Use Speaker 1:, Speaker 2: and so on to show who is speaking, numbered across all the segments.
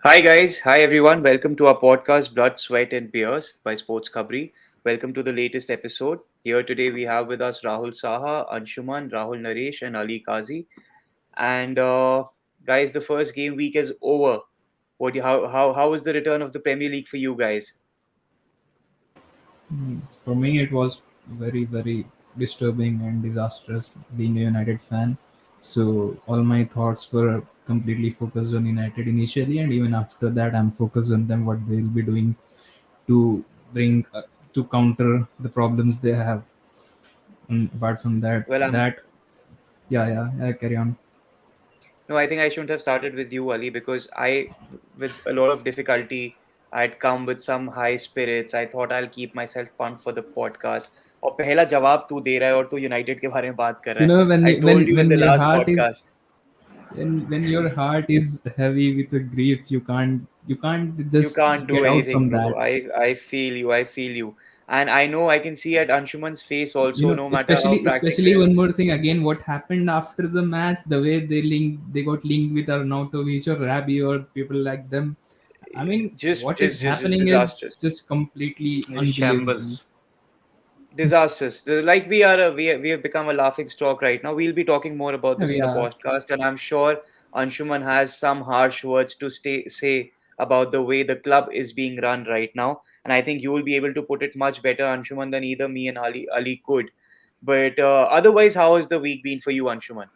Speaker 1: Hi guys, hi everyone. Welcome to our podcast Blood, Sweat and Beers by SportsKhabri. Welcome to the latest episode. Here today we have with us Rahul Saha, Anshuman, Rahul Naresh and Ali Kazi. And guys, the first game week is over. How was the return of the Premier League for you guys?
Speaker 2: For me, it was very disturbing and disastrous being a United fan. So all my thoughts were completely focused on United initially, and even after that, I'm focused on them what they'll be doing to bring to counter the problems they have. And apart from that,
Speaker 1: Well, I'm
Speaker 2: yeah, carry on.
Speaker 1: No, I think I shouldn't have started with you, Ali, because with a lot of difficulty, I'd come with some high spirits. I thought I'll keep myself pumped for the podcast. और पहला जवाब तू दे रहा है और तू United के बारे में बात कर रहा
Speaker 2: You
Speaker 1: है.
Speaker 2: know,
Speaker 1: I told you in
Speaker 2: when
Speaker 1: the
Speaker 2: your
Speaker 1: last
Speaker 2: heart is
Speaker 1: podcast.
Speaker 2: when your heart is heavy with the grief, you can't
Speaker 1: You
Speaker 2: just
Speaker 1: can't do
Speaker 2: get out
Speaker 1: anything,
Speaker 2: from
Speaker 1: bro.
Speaker 2: that.
Speaker 1: I feel you. I feel you. And I know I can see at Anshuman's face also, no matter how
Speaker 2: Especially
Speaker 1: practical.
Speaker 2: one more thing again, what happened after the match, the way they got linked with Arnautovic or Rabi or people like them. I mean,
Speaker 1: Just
Speaker 2: what is
Speaker 1: just just just
Speaker 2: happening is
Speaker 1: disastrous.
Speaker 2: just completely
Speaker 3: In
Speaker 2: unbelievable.
Speaker 3: shambles.
Speaker 1: Disastrous. Like we have become a laughing stock right now. We'll be talking more about this in the
Speaker 2: Yeah,
Speaker 1: podcast, and I'm sure Anshuman has some harsh words to say about the way the club is being run right now. And I think you will be able to put it much better, Anshuman, than either me and Ali could. But otherwise, how has the week been for you, Anshuman?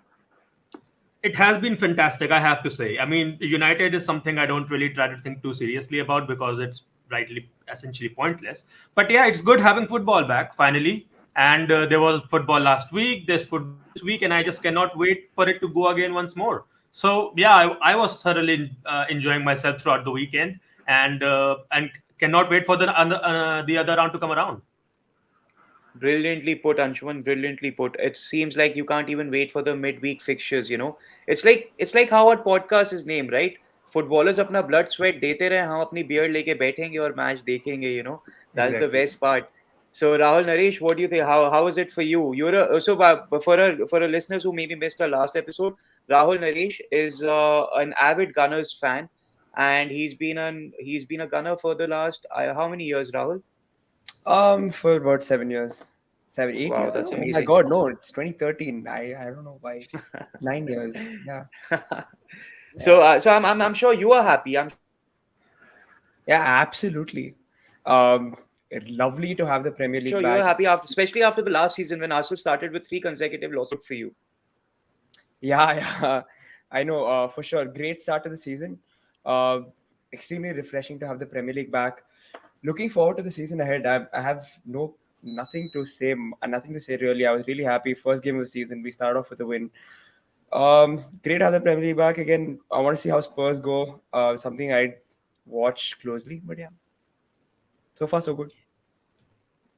Speaker 3: It has been fantastic, I have to say. I mean, United is something I don't really try to think too seriously about because it's rightly essentially pointless. But yeah, it's good having football back finally. And there was football last week, there's football this week, and I just cannot wait for it to go again once more. So yeah, I was thoroughly enjoying myself throughout the weekend, and cannot wait for the other round to come around.
Speaker 1: Brilliantly put, Anshuman. Brilliantly put. It seems like you can't even wait for the midweek fixtures. It's like how our podcast is named, right? Footballers अपना blood sweat देते रहे हम अपनी beard लेके बैठेंगे और match देखेंगे. That's the
Speaker 4: Exactly.
Speaker 1: best part. So Rahul Naresh, what do you think? How is it for you? For a listeners who maybe missed our last episode, Rahul Naresh is an avid Gunners fan, and he's been a Gunner for the last how many years, Rahul?
Speaker 4: For about 7 years. 8 years?
Speaker 1: Wow, that's
Speaker 4: Oh my
Speaker 1: amazing.
Speaker 4: God, no, it's 2013. I don't know why. 9 years. Yeah.
Speaker 1: So,
Speaker 4: Yeah.
Speaker 1: I'm sure you are happy.
Speaker 4: Yeah, absolutely. Um, Lovely to have the Premier League
Speaker 1: Sure you are
Speaker 4: back.
Speaker 1: happy
Speaker 4: It's
Speaker 1: after, especially after the last season when Arsenal started with three consecutive losses for you.
Speaker 4: yeah, yeah. I know, for sure. Great start to the season. Uh, Extremely refreshing to have the Premier League back. Looking forward to the season ahead. I have nothing to say, nothing to say really. I was really happy. First game of the season, we started off with a win. Great to have the Premier League back again. I want to see how Spurs go. Something I watch closely, but yeah, so far so good.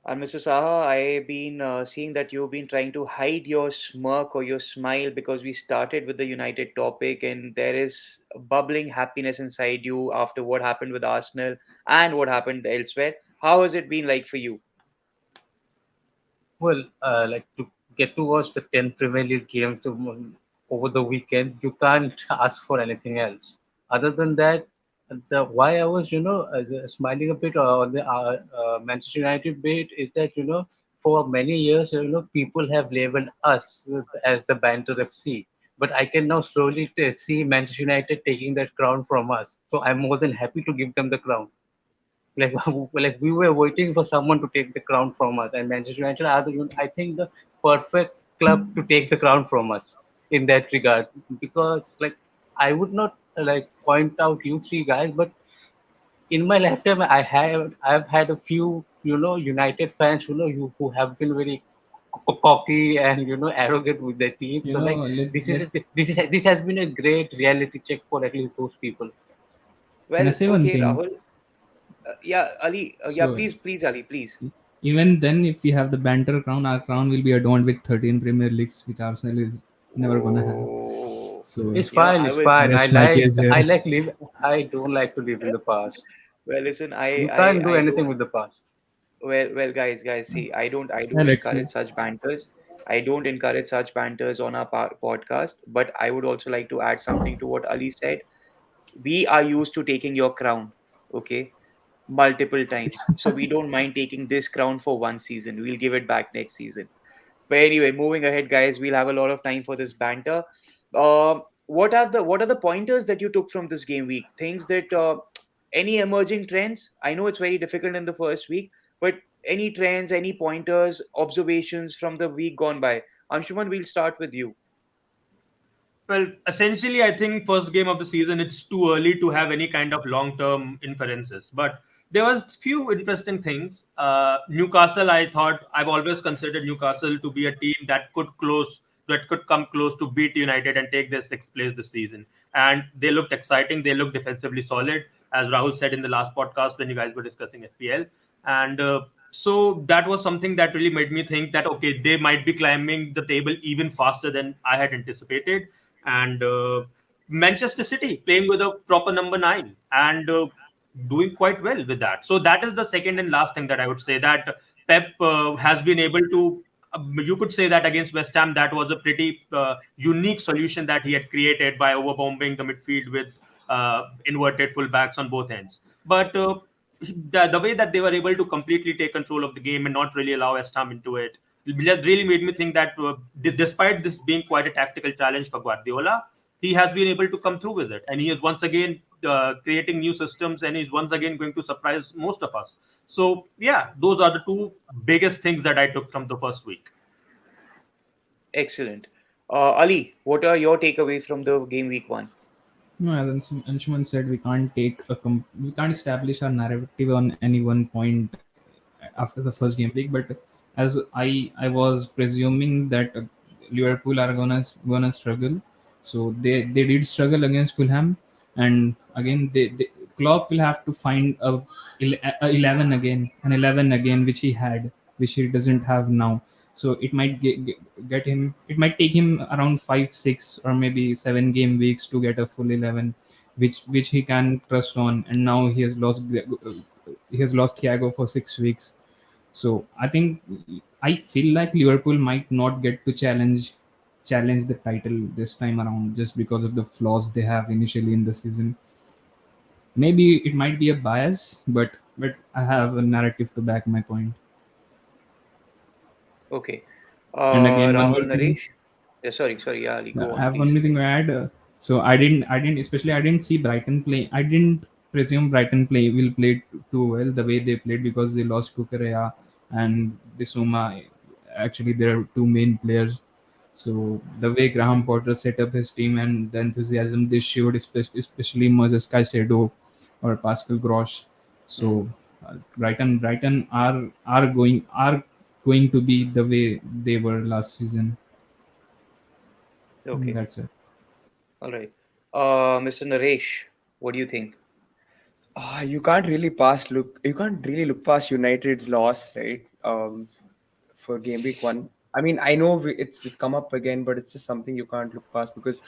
Speaker 1: And Mr. Saha, I've been seeing that you've been trying to hide your smirk or your smile because we started with the United topic, and there is a bubbling happiness inside you after what happened with Arsenal and what happened elsewhere. How has it been like for you?
Speaker 5: Well, like to get to watch the 10 Premier League games over the weekend, you can't ask for anything else. Other than that, the why I was, smiling a bit on the Manchester United bit is that, for many years, people have labeled us as the banter FC. But I can now slowly see Manchester United taking that crown from us. So I'm more than happy to give them the crown. Like like we were waiting for someone to take the crown from us, and Manchester United are I think the perfect club to take the crown from us in that regard. Because like I would not like point out you three guys, but in my lifetime I've had a few United fans who have been very cocky and arrogant with their team.
Speaker 2: you
Speaker 5: So
Speaker 2: know,
Speaker 5: like
Speaker 2: let
Speaker 5: this
Speaker 2: let
Speaker 5: is this has been a great reality check for at least those people.
Speaker 2: can I
Speaker 1: Well,
Speaker 2: say one
Speaker 1: okay,
Speaker 2: thing?
Speaker 1: Rahul. Yeah, Ali. Yeah,
Speaker 2: So
Speaker 1: please, Ali, please.
Speaker 2: even then, if we have the banter crown, our crown will be adorned with 13 Premier Leagues, which Arsenal is never gonna have.
Speaker 1: Oh,
Speaker 2: So
Speaker 5: It's fine.
Speaker 1: I
Speaker 5: It's
Speaker 1: was.
Speaker 5: fine.
Speaker 2: rest my case
Speaker 5: I
Speaker 2: here.
Speaker 5: like live. I don't like to live in the past.
Speaker 1: Well, listen,
Speaker 5: You can't do
Speaker 1: I
Speaker 5: anything
Speaker 1: don't.
Speaker 5: with the past.
Speaker 1: Well, guys, see, I don't
Speaker 2: Yeah, let's
Speaker 1: encourage
Speaker 2: see.
Speaker 1: such banters. I don't encourage such banters on our podcast. But I would also like to add something to what Ali said. we are used to taking your crown, okay, multiple times. So we don't mind taking this crown for one season. We'll give it back next season. But anyway, moving ahead, guys, we'll have a lot of time for this banter. What are the pointers that you took from this game week? Things that any emerging trends? I know it's very difficult in the first week, but any trends, any pointers, observations from the week gone by? Anshuman, we'll start with you.
Speaker 3: Well, essentially, I think first game of the season, it's too early to have any kind of long-term inferences. But there was few interesting things. Newcastle, I thought I've always considered Newcastle to be a team that could come close to beat United and take their sixth place this season. And they looked exciting. They looked defensively solid, as Rahul said in the last podcast when you guys were discussing FPL. And so that was something that really made me think that okay, they might be climbing the table even faster than I had anticipated. And Manchester City playing with a proper number nine and doing quite well with that. So that is the second and last thing that I would say, that Pep has been able to. You could say that against West Ham, that was a pretty unique solution that he had created by overbombing the midfield with inverted fullbacks on both ends. But the way that they were able to completely take control of the game and not really allow West Ham into it just really made me think that despite this being quite a tactical challenge for Guardiola, he has been able to come through with it, and he is once again creating new systems, and he's once again going to surprise most of us. So yeah, those are the two biggest things that I took from the first week.
Speaker 1: Excellent. Ali, what are your takeaways from the game week one?
Speaker 2: No, as Anshuman said, we can't establish our narrative on any one point after the first game week. But as I was presuming that Liverpool are gonna struggle, so they did struggle against Fulham, and again they Klopp will have to find a 11 again, an 11 again, which he had, which he doesn't have now. So it might get him. It might take him around 5, 6, or maybe 7 game weeks to get a full 11, which he can trust on. And now he has lost Thiago for 6 weeks. So I feel like Liverpool might not get to challenge the title this time around just because of the flaws they have initially in the season. Maybe it might be a bias, but I have a narrative to back my point.
Speaker 1: Okay.
Speaker 2: And again, one
Speaker 1: Rahul,
Speaker 2: more thing.
Speaker 1: Naresh. Yeah, sorry. Yeah, Ali,
Speaker 2: So
Speaker 1: go
Speaker 2: I
Speaker 1: on,
Speaker 2: have one
Speaker 1: please.
Speaker 2: more thing to add. So I didn't see Brighton play. I didn't presume Brighton will play too well the way they played because they lost Kukurea and Bissouma. Actually, there are two main players. So the way Graham Potter set up his team and the enthusiasm they showed, especially Moses Caicedo or Pascal Grosch.
Speaker 1: Hmm.
Speaker 2: So Brighton are going to be the way they were last season.
Speaker 1: Okay.
Speaker 2: That's it.
Speaker 1: All right. Mr. Naresh, what do you think?
Speaker 4: You can't really look past United's loss, right? For game week one. I mean, I know it's come up again, but it's just something you can't look past because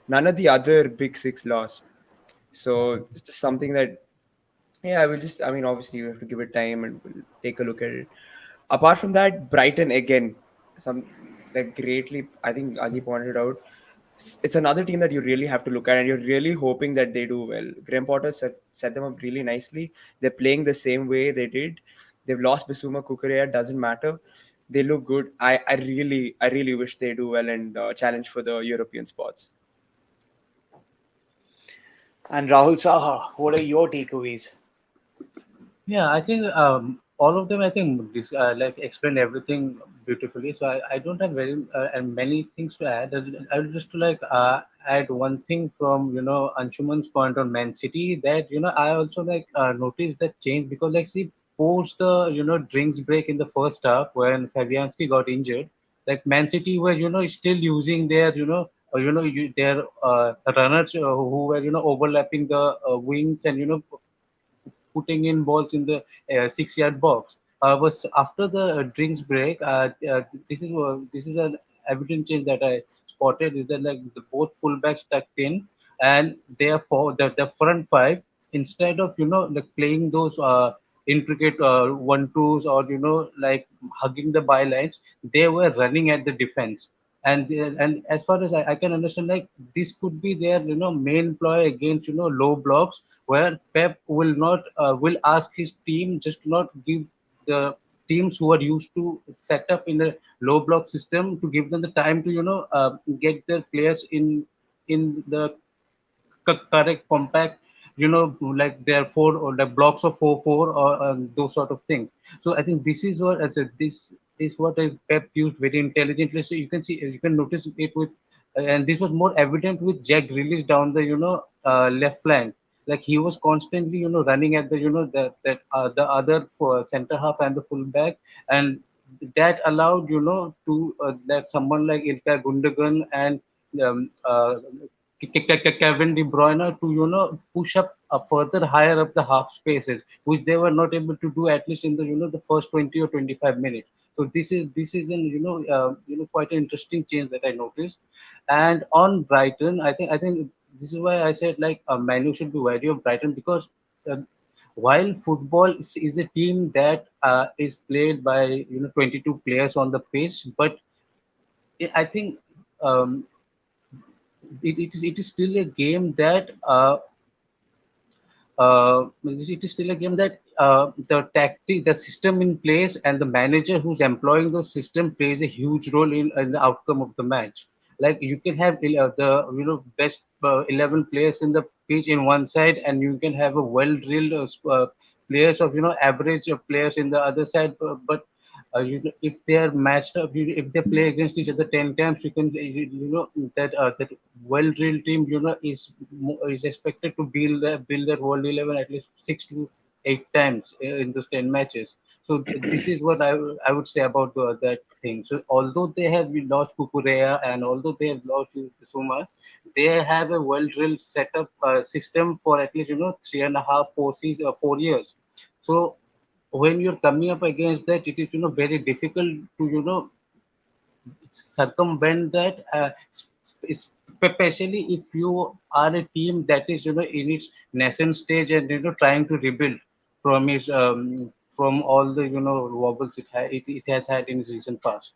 Speaker 4: none of the other big six lost. So it's just something that, yeah, I will just. I mean, obviously you have to give it time and we'll take a look at it. Apart from that, Brighton again, some that greatly. I think Ali pointed out. It's another team that you really have to look at, and you're really hoping that they do well. Graham Potter set them up really nicely. They're playing the same way they did. They've lost Bissouma Kukurea, doesn't matter. They look good. I really wish they do well and challenge for the European spots.
Speaker 1: And Rahul Saha, what are your takeaways?
Speaker 5: Yeah, I think all of them, I think, like explained everything beautifully. So I don't have very and many things to add. I would just to like add one thing from Anshuman's point on Man City, that I also like noticed that change, because like see, post the drinks break in the first half when Fabianski got injured, like Man City were still using their their runners who were overlapping the wings and putting in balls in the 6 yard box. Was after the drinks break. This is an evident change that I spotted, is that like the both fullbacks tucked in, and therefore the front five, instead of like playing those intricate one twos or like hugging the bylines, they were running at the defense. And as far as I can understand, like this could be their main ploy against low blocks, where Pep will not will ask his team just not give the teams who are used to set up in a low block system to give them the time to get their players in the correct compact, like there are four or the blocks of four or those sort of things. So I think this is what I said, this is what Pep used very intelligently. So you can see, you can notice it with and this was more evident with Jack Grealish down the left flank. Like he was constantly running at the the other for center half and the full back, and that allowed to that someone like Ilkay Gundogan and um, uh, Kevin De Bruyne to push up further higher up the half spaces, which they were not able to do at least in the the first 20 or 25 minutes. So this is an quite an interesting change that I noticed. And on Brighton, I think this is why I said like Manu should be wary of Brighton, because uh, while football is a team that is played by 22 players on the pitch, but I think um, it is still a game that it is still a game that the tactic, the system in place, and the manager who's employing the system plays a huge role in the outcome of the match. Like you can have the best 11 players in the pitch in one side, and you can have a well drilled players of average players in the other side, but if they are matched up, if they play against each other 10 times, you can that well drilled team is expected to build their world 11 at least 6 to 8 times in those 10 matches. So this is what I would say about that thing. So although they have lost Kukurea and although they have lost Suma, they have a well drilled setup system for at least 3.5 4 seasons 4 years. So when you're coming up against that, it is very difficult to circumvent that, especially if you are a team that is in its nascent stage and trying to rebuild from its from all the wobbles it has had in its recent past.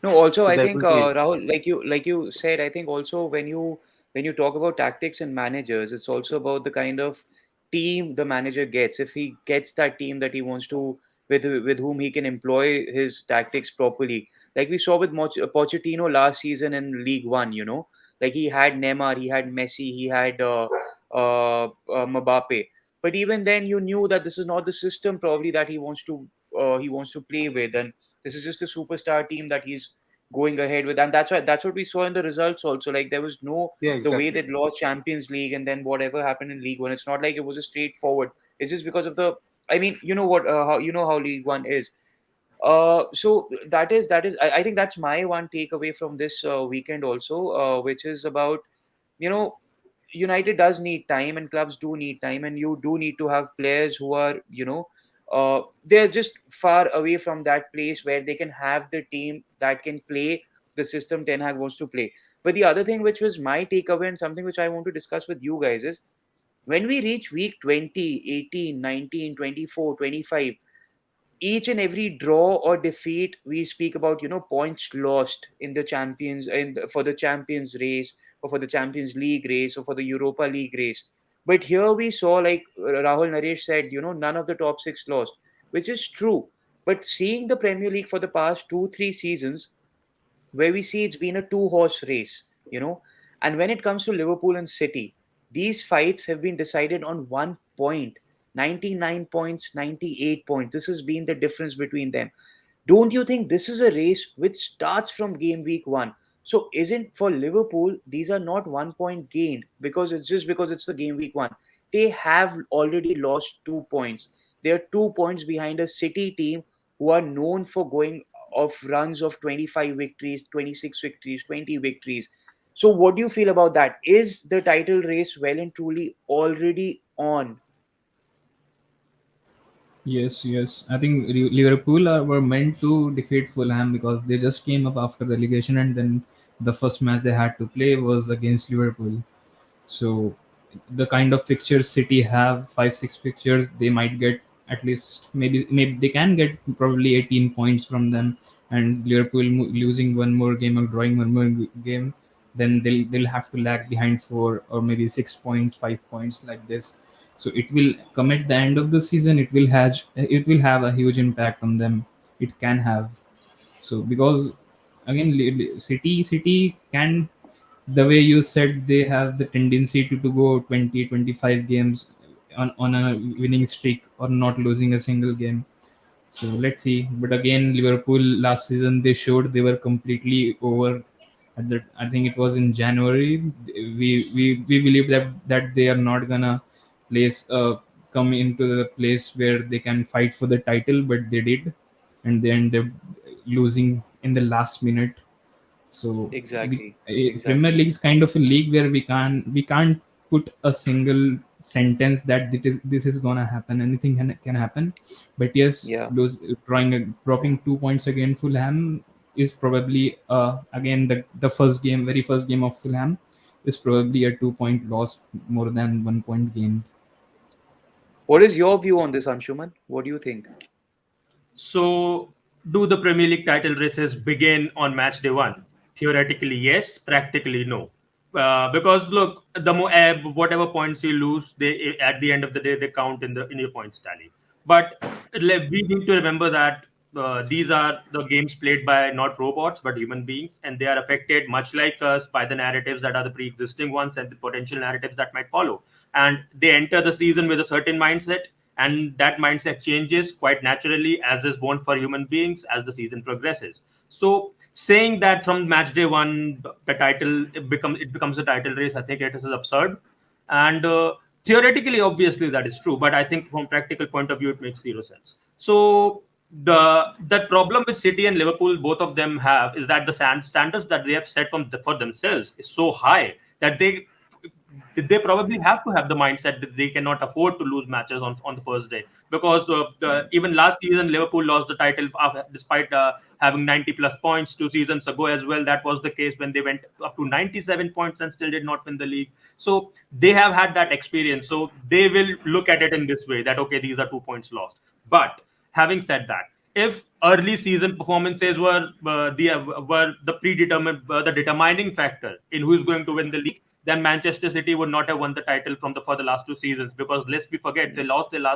Speaker 1: No, also
Speaker 5: So
Speaker 1: I
Speaker 5: that
Speaker 1: think
Speaker 5: will be it.
Speaker 1: Rahul, like you said, I think also when you talk about tactics and managers, it's also about the kind of team the manager gets. If he gets that team that he wants to, with whom he can employ his tactics properly, like we saw with Pochettino last season in League One. Like he had Neymar, he had Messi, he had Mbappe. But even then, you knew that this is not the system probably that he wants to play with, and this is just a superstar team that he's going ahead with, and that's what we saw in the results also. Like there was no
Speaker 5: Yeah,
Speaker 1: the way
Speaker 5: exactly.
Speaker 1: they lost Champions League and then whatever happened in League One. It's not like it was a straightforward. It's just because of the. I mean, you know what? How League One is. So that is. I think that's my one takeaway from this weekend also, which is about you know United does need time and clubs do need time, and you do need to have players who are they're just far away from that place where they can have the team that can play the system Ten Hag wants to play. But the other thing which was my takeaway and something which I want to discuss with you guys is when we reach week 20, 18, 19, 24, 25, each and every draw or defeat we speak about points lost in the for the champions race, or for the Champions League race, or for the Europa League race. But here we saw, like Rahul Naresh said, none of the top 6 lost, which is true. But seeing the Premier League for the past 2 3 seasons, where we see it's been a two-horse race, you know. And when it comes to Liverpool and City, these fights have been decided on 1 point, 99 points, 98 points. This has been the difference between them. Don't you think this is a race which starts from game week 1? So isn't for Liverpool, these are not 1 point gained because it's just because it's the game week 1. They have already lost 2 points. They are 2 points behind a City team who are known for going off runs of 25 victories, 26 victories, 20 victories. So what do you feel about that? Is the title race well and truly already on?
Speaker 2: Yes, yes. I think Liverpool were meant to defeat Fulham because they just came up after relegation, and then the first match they had to play was against Liverpool. So the kind of fixtures City have, 5 6 fixtures, they might get at least maybe they can get probably 18 points from them. and Liverpool losing one more game or drawing one more game, then they'll have to lag behind 4 or maybe 6 points, 5 points like this. So it will come at the end of the season. It will have a huge impact on them. It can have. So because again, City can, the way you said, they have the tendency to go 20, 25 games on a winning streak or not losing a single game. So let's see. But again, Liverpool last season, they showed they were completely over. At the, I think it was in January. We believe that they are not gonna place come into the place where they can fight for the title, but they did, and they ended up losing in the last minute. So
Speaker 1: Exactly.
Speaker 2: Premier
Speaker 1: Exactly.
Speaker 2: League is kind of a league where we can't put a single sentence that this is gonna happen. Anything can happen. But yes,
Speaker 1: Yeah.
Speaker 2: dropping 2 points again Fulham is probably again the very first game of Fulham is probably a 2 point loss more than 1 point gained.
Speaker 1: What is your view on this, Anshuman? What do you think?
Speaker 3: So, do the Premier League title races begin on match day one? Theoretically, yes. Practically, no. Because look, whatever points you lose, they at the end of the day they count in your points tally. But we need to remember that these are the games played by not robots but human beings, and they are affected much like us by the narratives that are the pre-existing ones and the potential narratives that might follow. And they enter the season with a certain mindset, and that mindset changes quite naturally, as is born for human beings as the season progresses. So saying that from match day one the title it becomes a title race, I think it is absurd. And theoretically, obviously, that is true, but I think from practical point of view it makes zero sense. So the problem with City and Liverpool, both of them have, is that the standards that they have set for themselves is so high that they probably have to have the mindset that they cannot afford to lose matches on the first day, because even last season Liverpool lost the title despite having 90 plus points 2 seasons ago as well. That was the case when they went up to 97 points and still did not win the league. So they have had that experience, so they will look at it in this way, that okay, these are 2 points lost. But having said that, if early season performances were the predetermined the determining factor in who is going to win the league, then Manchester City would not have won the title for the last 2 seasons, because lest we forget, they lost the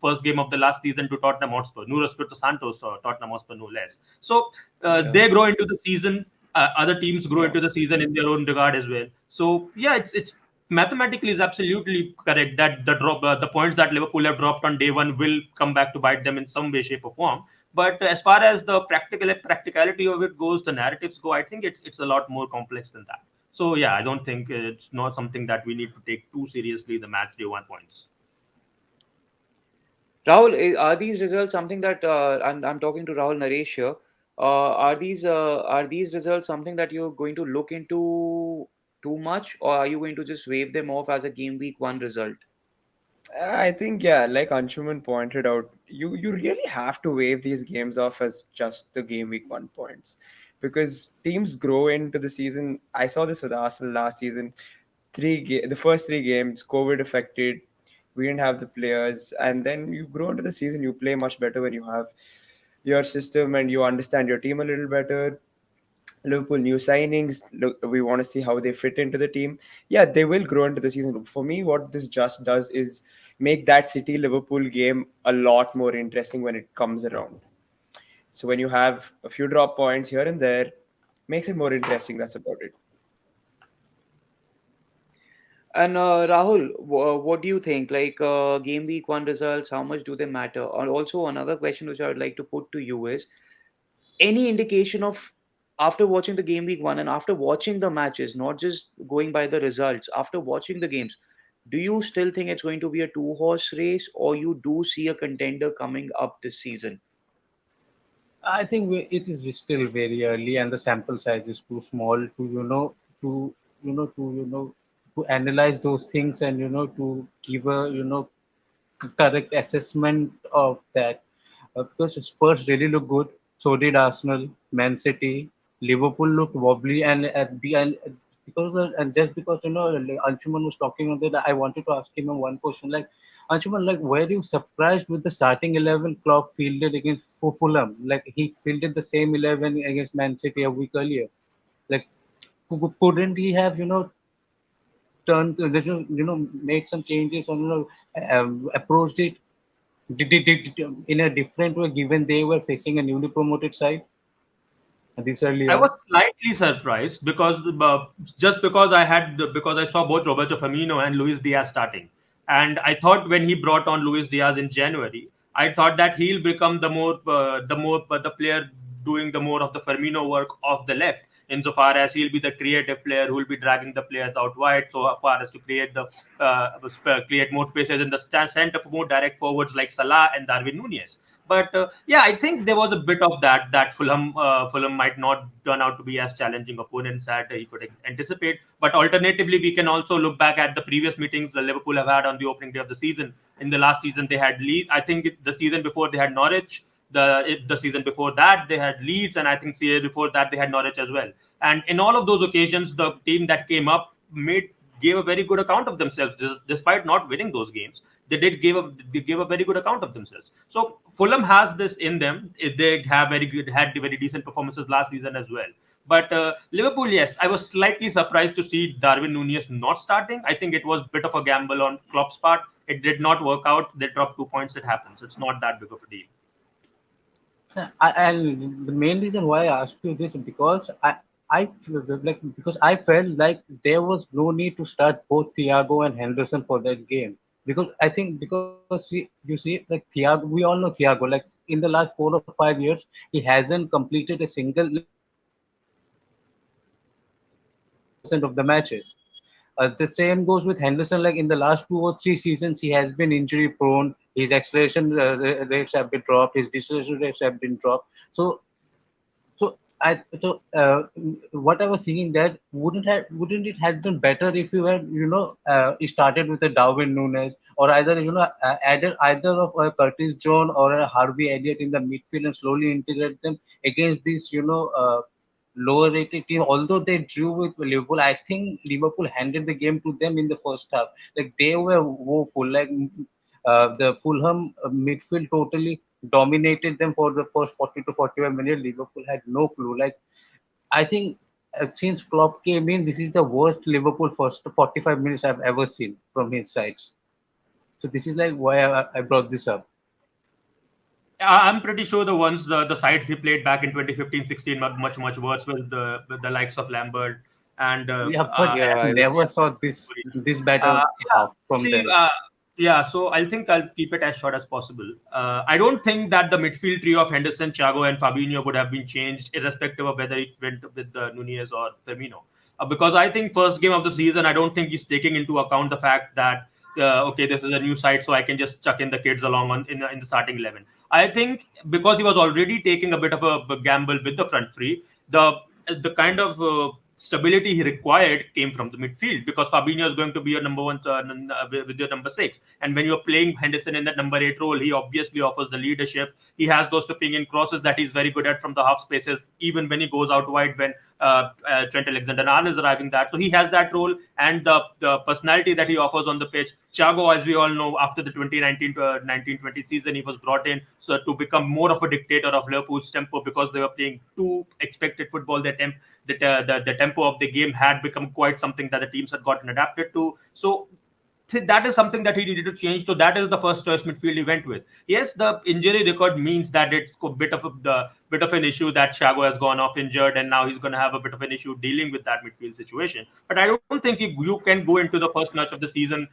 Speaker 3: first game of the last season to Tottenham Hotspur, Nuno Espirito Santos, or Tottenham Hotspur no less. So
Speaker 1: Yeah.
Speaker 3: they grow into the season. Other teams grow
Speaker 1: Yeah.
Speaker 3: into the season in their own regard as well. So yeah, it's mathematically is absolutely correct that the points that Liverpool have dropped on day one will come back to bite them in some way, shape, or form. But as far as the practicality of it goes, the narratives go, I think it's a lot more complex than that. So yeah, I don't think it's not something that we need to take too seriously. The match day one points.
Speaker 1: Rahul, are these results something that I'm talking to Rahul Naresh here? Are these results something that you're going to look into too much, or are you going to just wave them off as a game week one result?
Speaker 4: I think, yeah, like Anshuman pointed out, you really have to wave these games off as just the game week 1 points, because teams grow into the season. I saw this with Arsenal last season. The first 3 games, COVID affected. We didn't have the players, and then you grow into the season. You play much better when you have your system and you understand your team a little better. Liverpool new signings. Look, we want to see how they fit into the team. Yeah, they will grow into the season. For me, what this just does is make that City Liverpool game a lot more interesting when it comes around. So when you have a few drop points here and there, makes it more interesting. That's about it.
Speaker 1: And Rahul, what do you think? Like game week one results, how much do they matter? And also another question which I would like to put to you is, any indication of, after watching the game week one and after watching the matches, not just going by the results, after watching the games, do you still think it's going to be a two-horse race, or you do see a contender coming up this season?
Speaker 5: I think it is still very early, and the sample size is too small to to to to analyze those things, and to give a correct assessment of that. Because Spurs really look good, so did Arsenal, Man City, Liverpool looked wobbly, and because and just because like Anshuman was talking on that, I wanted to ask him one question, like Anshuman, like, were you surprised with the starting 11 Klopp fielded against Fulham? Like, he fielded the same 11 against Man City a week earlier. Like, couldn't he have, turned, made some changes or, approached it in a different way, given they were facing a newly promoted side this early
Speaker 3: I was
Speaker 5: on?
Speaker 3: slightly surprised because just because I saw both Roberto Firmino and Luis Diaz starting, and I thought when he brought on Luis Diaz in January, I thought that he'll become the player doing the more of the Firmino work off the left, insofar as he'll be the creative player who will be dragging the players out wide, so far as to create more spaces in the center for more direct forwards like Salah and Darwin Nunez. But yeah, I think there was a bit of that Fulham might not turn out to be as challenging opponents that he could anticipate. But alternatively, we can also look back at the previous meetings the Liverpool have had on the opening day of the season. In the last season, they had Leeds. I think the season before they had Norwich. The season before that they had Leeds, and I think the year before that they had Norwich as well. And in all of those occasions, the team that came up made gave a very good account of themselves, despite not winning those games. They gave a very good account of themselves. So Fulham has this in them. They have had very decent performances last season as well. But Liverpool, yes, I was slightly surprised to see Darwin Nunez not starting. I think it was a bit of a gamble on Klopp's part. It did not work out. They dropped 2 points. It happens. It's not that big of a deal.
Speaker 5: And the main reason why I asked you this is because I felt like there was no need to start both Thiago and Henderson for that game, because I think, because you see, like, Thiago, we all know Thiago, like, in the last 4 or 5 years he hasn't completed a single, like, percent of the matches. The same goes with Henderson. Like, in the last 2 or 3 seasons, he has been injury prone. His acceleration rates have been dropped. His deceleration rates have been dropped. So what I was thinking, that wouldn't it have been better if you had, started with a Darwin Nunes, or either, added either of Curtis Jones or a Harvey Elliott in the midfield and slowly integrate them against this, lower rated team. Although they drew with Liverpool, I think Liverpool handed the game to them in the first half. Like, they were woeful. Like, the Fulham midfield totally dominated them for the first 40 to 45 minutes. Liverpool had no clue. Like, I think, since Klopp came in, this is the worst Liverpool first 45 minutes I've ever seen from his sides. So this is like why I brought this up.
Speaker 3: I'm pretty sure the sides he played back in 2015-16 were much worse with the likes of Lambert and
Speaker 5: Yeah, but
Speaker 1: Yeah,
Speaker 5: I
Speaker 1: I was.
Speaker 5: never saw this better
Speaker 3: Yeah,
Speaker 5: half from
Speaker 3: see,
Speaker 5: them.
Speaker 3: yeah. So I think I'll keep it as short as possible. I don't think that the midfield trio of Henderson, Thiago, and Fabinho would have been changed, irrespective of whether it went with Nunez or Firmino. Because I think first game of the season, I don't think he's taking into account the fact that okay, this is a new side, so I can just chuck in the kids along in the starting 11. I think because he was already taking a bit of a gamble with the front three, the kind of stability he required came from the midfield, because Fabinho is going to be your number one with your number six, and when you're playing Henderson in that number eight role, he obviously offers the leadership. He has those tipping in crosses that he's very good at from the half spaces, even when he goes out wide when Trent Alexander-Arnold is arriving that. So he has that role, and the personality that he offers on the pitch. Thiago, as we all know, after the 2019 to 1920 season, he was brought in so to become more of a dictator of Liverpool's tempo, because they were playing too expected football. The tempo of the game had become quite something that the teams had gotten adapted to. So that is something that he needed to change. So that is the first choice midfield he went with. Yes, the injury record means that it's a bit of an issue that Thiago has gone off injured, and now he's going to have a bit of an issue dealing with that midfield situation. But I don't think you can go into the first match of the season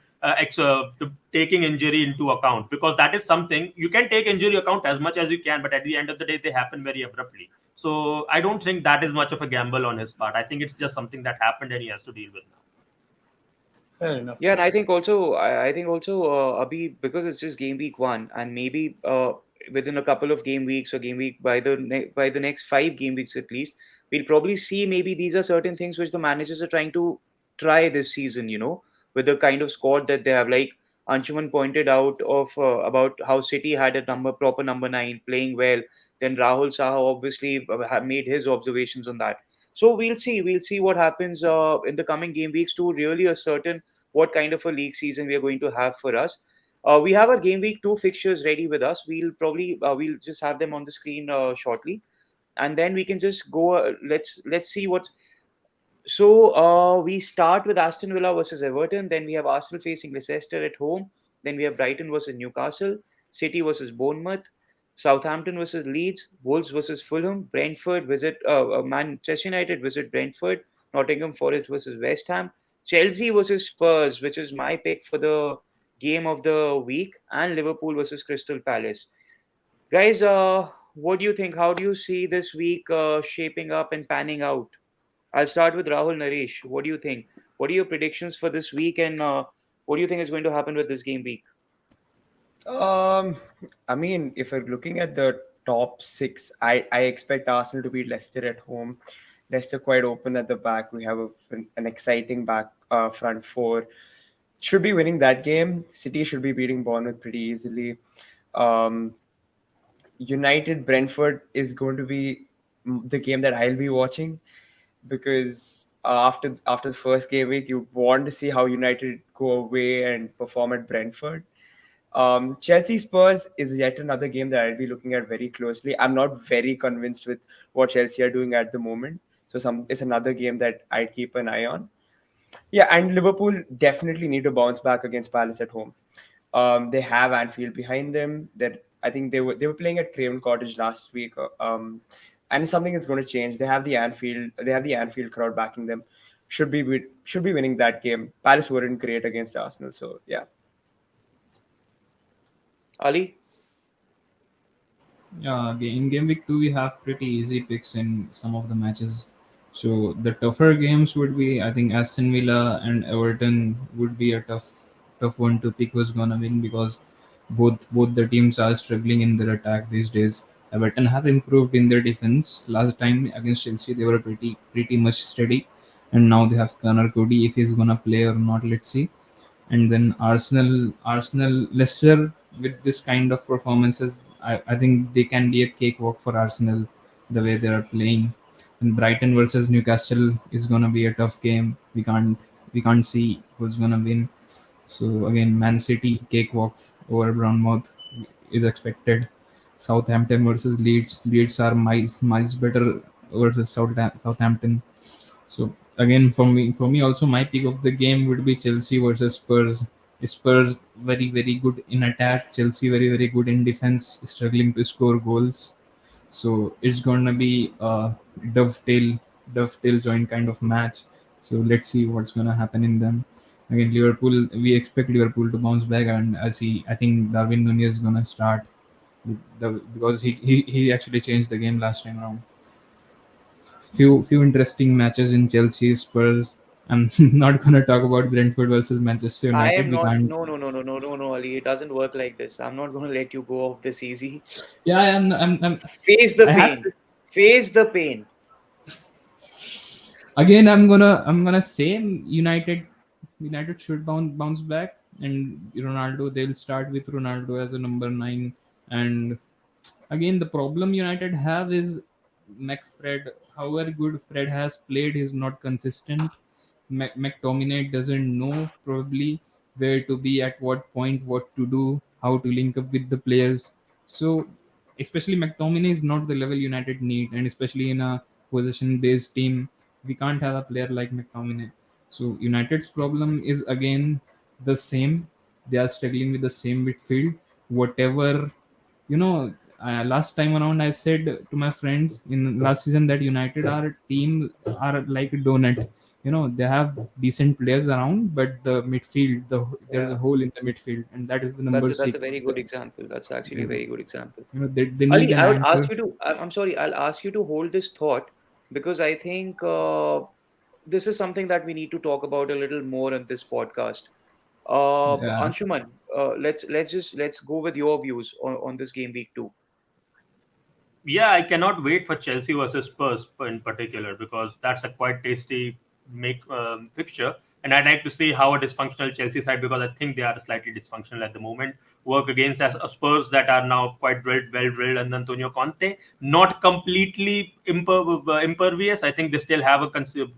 Speaker 3: taking injury into account, because that is something you can take injury account as much as you can, but at the end of the day, they happen very abruptly. So I don't think that is much of a gamble on his part. I think it's just something that happened and he has to deal with now.
Speaker 5: Fair enough.
Speaker 1: Yeah, and I think also, Abhi, because it's just game week one, and maybe within a couple of game weeks or game week by the next 5 game weeks at least, we'll probably see maybe these are certain things which the managers are trying to try this season. With the kind of squad that they have. Like Anshuman pointed out of about how City had a proper number nine playing well. Then Rahul Saha obviously made his observations on that. So we'll see what happens in the coming game weeks to really ascertain what kind of a league season we are going to have for us. We have our game week 2 fixtures ready with us. We'll just have them on the screen shortly, and then we can just go. Let's see what. So we start with Aston Villa versus Everton. Then we have Arsenal facing Leicester at home. Then we have Brighton versus Newcastle, City versus Bournemouth, Southampton versus Leeds, Wolves versus Fulham, Brentford visit Manchester United visit Brentford, Nottingham Forest versus West Ham, Chelsea versus Spurs, which is my pick for the game of the week, and Liverpool versus Crystal Palace. Guys, what do you think? How do you see this week shaping up and panning out? I'll start with Rahul Naresh. What do you think? What are your predictions for this week, and what do you think is going to happen with this game week?
Speaker 4: Um, I mean, if we're looking at the top six, I expect Arsenal to beat Leicester at home. Leicester quite open at the back. We have an exciting back front four. Should be winning that game. City should be beating Bournemouth pretty easily. Um, United Brentford is going to be the game that I'll be watching because after the first game week, you want to see how United go away and perform at Brentford. Chelsea Spurs is yet another game that I'll be looking at very closely. I'm not very convinced with what Chelsea are doing at the moment, so it's another game that I keep an eye on. Yeah, and Liverpool definitely need to bounce back against Palace at home. They have Anfield behind them. That I think they were playing at Craven Cottage last week, and something is going to change. They have the Anfield crowd backing them. Should be winning that game. Palace weren't great against Arsenal, so yeah.
Speaker 1: Ali?
Speaker 2: Yeah, in game week 2 we have pretty easy picks in some of the matches. So the tougher games would be, I think, Aston Villa and Everton would be a tough one to pick who's gonna win, because both the teams are struggling in their attack these days. Everton have improved in their defense. Last time against Chelsea they were pretty much steady, and now they have Connor Cody. If he's gonna play or not, let's see. And then Arsenal Leicester, with this kind of performances, I think they can be a cakewalk for Arsenal the way they are playing. And Brighton versus Newcastle is gonna be a tough game. We can't see who's gonna win. So again, Man City cakewalk over Bournemouth is expected. Southampton versus Leeds. Leeds are miles better versus Southampton. So again, for me also, my pick of the game would be Chelsea versus Spurs. Spurs very good in attack. Chelsea very good in defense, struggling to score goals. So it's gonna be a dovetail joint kind of match. So let's see what's gonna happen in them. Again, Liverpool, we expect Liverpool to bounce back, and I think Darwin Nunez is gonna start because he actually changed the game last time around. Few interesting matches in Chelsea, Spurs. I'm not gonna talk about Brentford versus Manchester
Speaker 1: I
Speaker 2: United.
Speaker 1: am
Speaker 2: We
Speaker 1: not.
Speaker 2: can't.
Speaker 1: No, Ali. It doesn't work like this. I'm not going to let you go off this easy.
Speaker 2: Yeah,
Speaker 1: Face the
Speaker 2: I have
Speaker 1: pain.
Speaker 2: to,
Speaker 1: Face the pain.
Speaker 2: again. I'm gonna say United should bounce back, and Ronaldo. They'll start with Ronaldo as a number 9, and again, the problem United have is McFred. However good Fred has played, he's not consistent. McTominay doesn't know probably where to be at what point, what to do, how to link up with the players. So, especially McTominay is not the level United need, and especially in a possession-based team, we can't have a player like McTominay. So, United's problem is again the same. They are struggling with the same midfield. Whatever last time around I said to my friends in last season that United our team are like a donut. They have decent players around, but the midfield, there's a
Speaker 1: Yeah,
Speaker 2: hole in the midfield, and that is the
Speaker 1: that's
Speaker 2: number
Speaker 1: a
Speaker 2: 6.
Speaker 1: very good example. That's actually a very good example.
Speaker 2: They need
Speaker 1: Ali,
Speaker 2: an
Speaker 1: I would
Speaker 2: anchor.
Speaker 1: ask you to. I'm sorry. I'll ask you to hold this thought because I think this is something that we need to talk about a little more in this podcast.
Speaker 2: Yes.
Speaker 1: Anshuman, let's go with your views on this game week 2.
Speaker 3: Yeah, I cannot wait for Chelsea versus Spurs in particular because that's a quite tasty make fixture. And I'd like to see how a dysfunctional Chelsea side, because I think they are slightly dysfunctional at the moment, work against a Spurs that are now quite well drilled, and Antonio Conte not completely impervious. I think they still have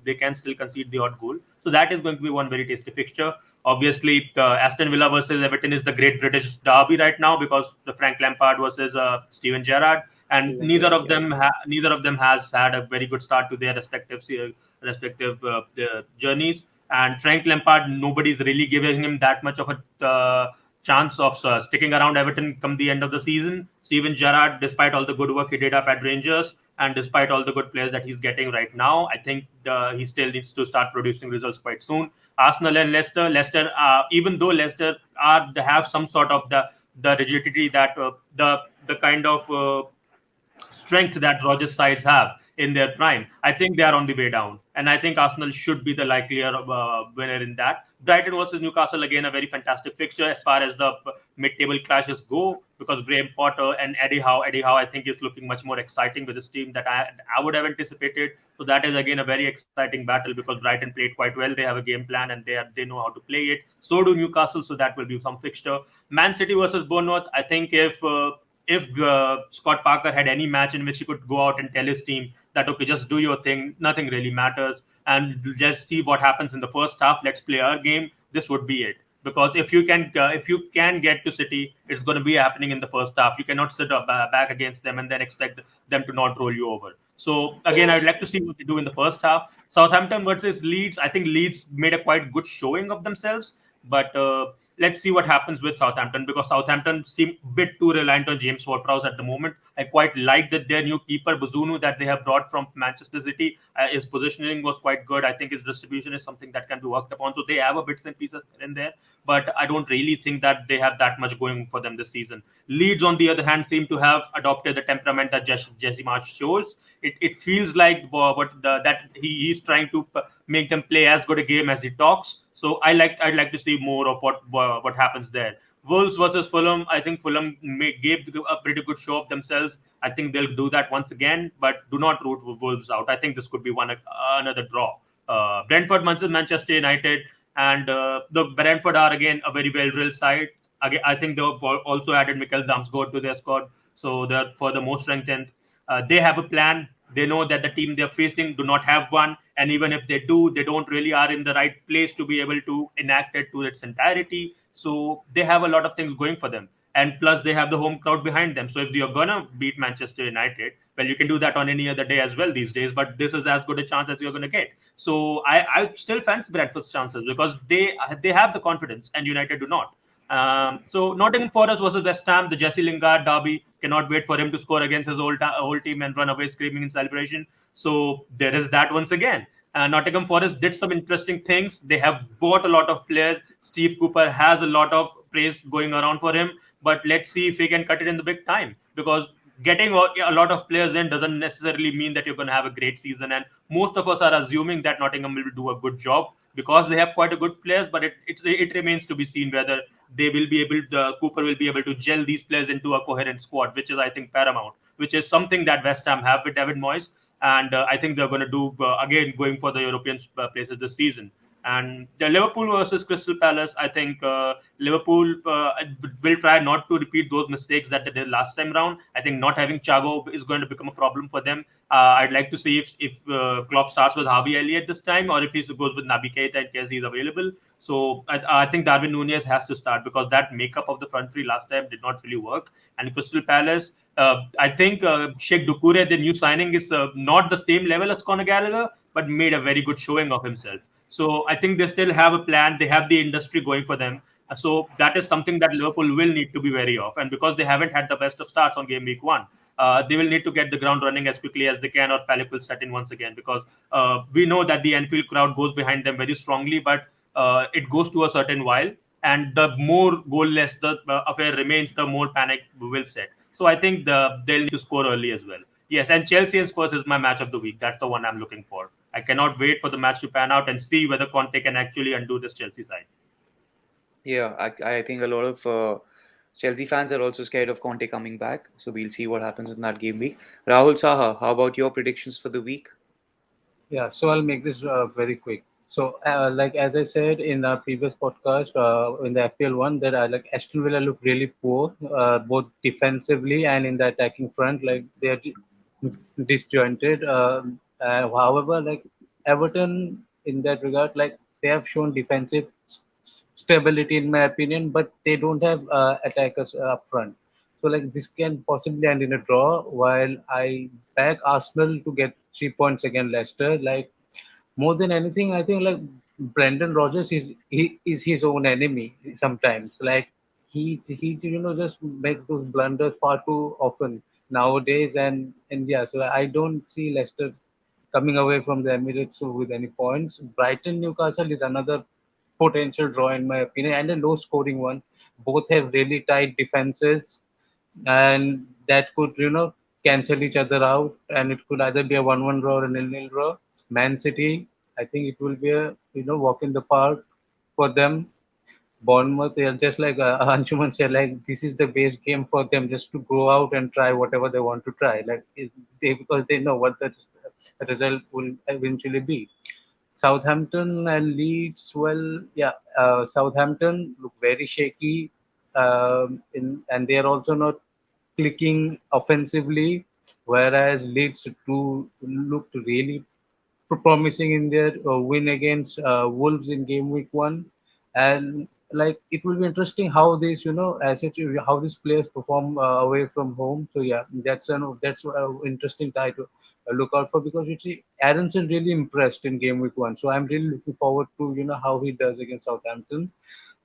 Speaker 3: they can still concede the odd goal. So that is going to be one very tasty fixture. Obviously, Aston Villa versus Everton is the Great British Derby right now because the Frank Lampard versus Steven Gerrard, and
Speaker 4: Steven Gerrard, yeah.
Speaker 3: neither of them has had a very good start to their respective journeys. And Frank Lampard, nobody's really giving him that much of a chance of sticking around Everton come the end of the season. Steven Gerrard, despite all the good work he did up at Rangers, and despite all the good players that he's getting right now, I think he still needs to start producing results quite soon. Arsenal and Leicester, even though Leicester have some sort of the rigidity that the kind of strength that Rodgers sides have in their prime, I think they are on the way down. And I think Arsenal should be the likelier winner in that. Brighton versus Newcastle, again, a very fantastic fixture as far as the mid-table clashes go, because Graham Potter and Eddie Howe, I think, is looking much more exciting with this team that I would have anticipated. So that is, again, a very exciting battle because Brighton played quite well. They have a game plan and they know how to play it. So do Newcastle, so that will be some fixture. Man City versus Bournemouth, I think if Scott Parker had any match in which he could go out and tell his team that, okay, just do your thing, nothing really matters, and just see what happens in the first half, let's play our game, this would be it. Because if you can get to City, it's going to be happening in the first half. You cannot sit back against them and then expect them to not roll you over. So again, I'd like to see what they do in the first half. Southampton versus Leeds, I think Leeds made a quite good showing of themselves, but let's see what happens with Southampton, because Southampton seem a bit too reliant on James Ward-Prowse at the moment. I quite like that their new keeper Bazunu that they have brought from Manchester City. His positioning was quite good. I think his distribution is something that can be worked upon. So they have a bits and pieces in there, but I don't really think that they have that much going for them this season. Leeds, on the other hand, seem to have adopted the temperament that Jesse Marsch shows. It feels like that he's trying to make them play as good a game as he talks. So I'd like to see more of what happens there. Wolves versus Fulham. I think Fulham gave a pretty good show of themselves. I think they'll do that once again, but do not root for Wolves out. I think this could be another draw. Brentford versus Manchester United, and the Brentford are again a very well-drilled side. Again, I think they've also added Mikel Damsgaard to their squad, so they're further more strengthened. They have a plan. They know that the team they're facing do not have one, and even if they do, they don't really are in the right place to be able to enact it to its entirety. So they have a lot of things going for them, and plus they have the home crowd behind them. So if you're gonna beat Manchester United, well, you can do that on any other day as well these days. But this is as good a chance as you're gonna get. So I still fancy Bradford's chances because they have the confidence, and United do not. So Nottingham Forest versus West Ham, the Jesse Lingard derby. Cannot wait for him to score against his whole team and run away screaming in celebration. So there is that once again. Nottingham Forest did some interesting things. They have bought a lot of players. Steve Cooper has a lot of praise going around for him. But let's see if he can cut it in the big time, because getting a lot of players in doesn't necessarily mean that you're going to have a great season. And most of us are assuming that Nottingham will do a good job because they have quite a good players. But it remains to be seen whether they will be able Cooper will be able to gel these players into a coherent squad, which is, I think, paramount, which is something that West Ham have with David Moyes. And I think they're going to do, again, going for the European places this season. And the Liverpool versus Crystal Palace, I think Liverpool will try not to repeat those mistakes that they did last time round. I think not having Thiago is going to become a problem for them. I'd like to see if Klopp starts with Harvey Elliott this time, or if he goes with Naby Keita in case he's available. So I think Darwin Nunez has to start, because that makeup of the front three last time did not really work. And Crystal Palace, I think Sheikh Doucouré, the new signing, is not the same level as Conor Gallagher, but made a very good showing of himself. So I think they still have a plan. They have the industry going for them. So that is something that Liverpool will need to be wary of. And because they haven't had the best of starts on game week 1, they will need to get the ground running as quickly as they can, or Panic will set in once again. Because we know that the Anfield crowd goes behind them very strongly, but it goes to a certain while. And the more goalless the affair remains, the more panic will set. So I think they'll need to score early as well. Yes, and Chelsea and Spurs is my match of the week. That's the one I'm looking for. I cannot wait for the match to pan out and see whether Conte can actually undo this Chelsea side.
Speaker 1: Yeah, I think a lot of Chelsea fans are also scared of Conte coming back. So we'll see what happens in that game week. Rahul Saha, how about your predictions for the week?
Speaker 5: Yeah, so I'll make this very quick. So, like as I said in the previous podcast, in the FPL one, that I like Aston Villa look really poor, both defensively and in the attacking front. Like they are disjointed. However, like Everton in that regard, like they have shown defensive stability in my opinion, but they don't have attackers up front. So like this can possibly end in a draw. While I back Arsenal to get 3 points against Leicester, like more than anything, I think like Brendan Rodgers is his own enemy sometimes. Like he just makes those blunders far too often nowadays, and yeah, so I don't see Leicester coming away from the Emirates with any points. Brighton Newcastle is another potential draw in my opinion, and a low scoring one. Both have really tight defenses, and that could cancel each other out, and it could either be a 1-1 draw or a 0-0 draw. Man City, I think it will be a walk in the park for them. Bournemouth, they are just like Anshuman said, like this is the base game for them, just to go out and try whatever they want to try, like because they know what the result will eventually be. Southampton and Leeds, well, yeah, Southampton look very shaky, and they are also not clicking offensively, whereas Leeds do looked really promising in their win against Wolves in game week 1. And like it will be interesting how these assets, how these players perform away from home. So yeah, that's an interesting tie to look out for, because you see Aronson really impressed in game week 1. So I'm really looking forward to how he does against Southampton.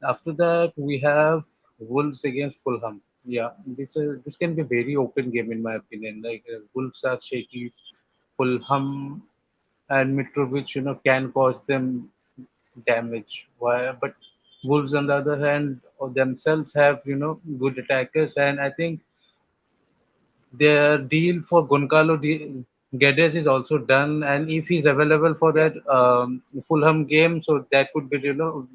Speaker 5: After that, we have Wolves against Fulham. Yeah, this can be a very open game in my opinion. Like Wolves are shaky. Fulham and Mitrovic, can cause them damage. Why? But Wolves, on the other hand, themselves have good attackers, and I think their deal for Guedes is also done, and if he's available for that Fulham game, so that could be